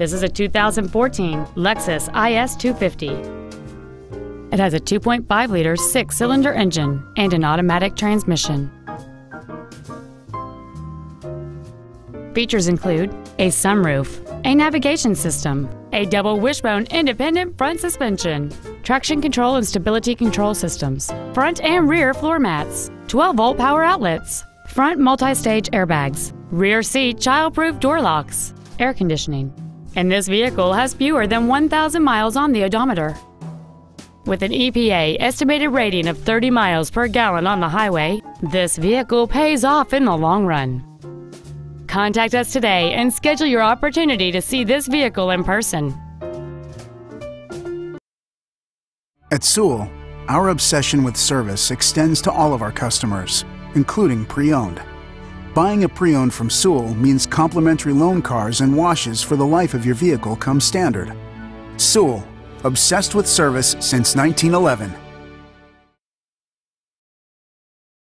This is a 2014 Lexus IS 250. It has a 2.5-liter six-cylinder engine and an automatic transmission. Features include a sunroof, a navigation system, a double wishbone independent front suspension, traction control and stability control systems, front and rear floor mats, 12-volt power outlets, front multi-stage airbags, rear seat child-proof door locks, air conditioning. And this vehicle has fewer than 1,000 miles on the odometer. With an EPA estimated rating of 30 miles per gallon on the highway, this vehicle pays off in the long run. Contact us today and schedule your opportunity to see this vehicle in person. At Sewell, our obsession with service extends to all of our customers, including pre-owned. Buying a pre-owned from Sewell means complimentary loan cars and washes for the life of your vehicle come standard. Sewell, obsessed with service since 1911.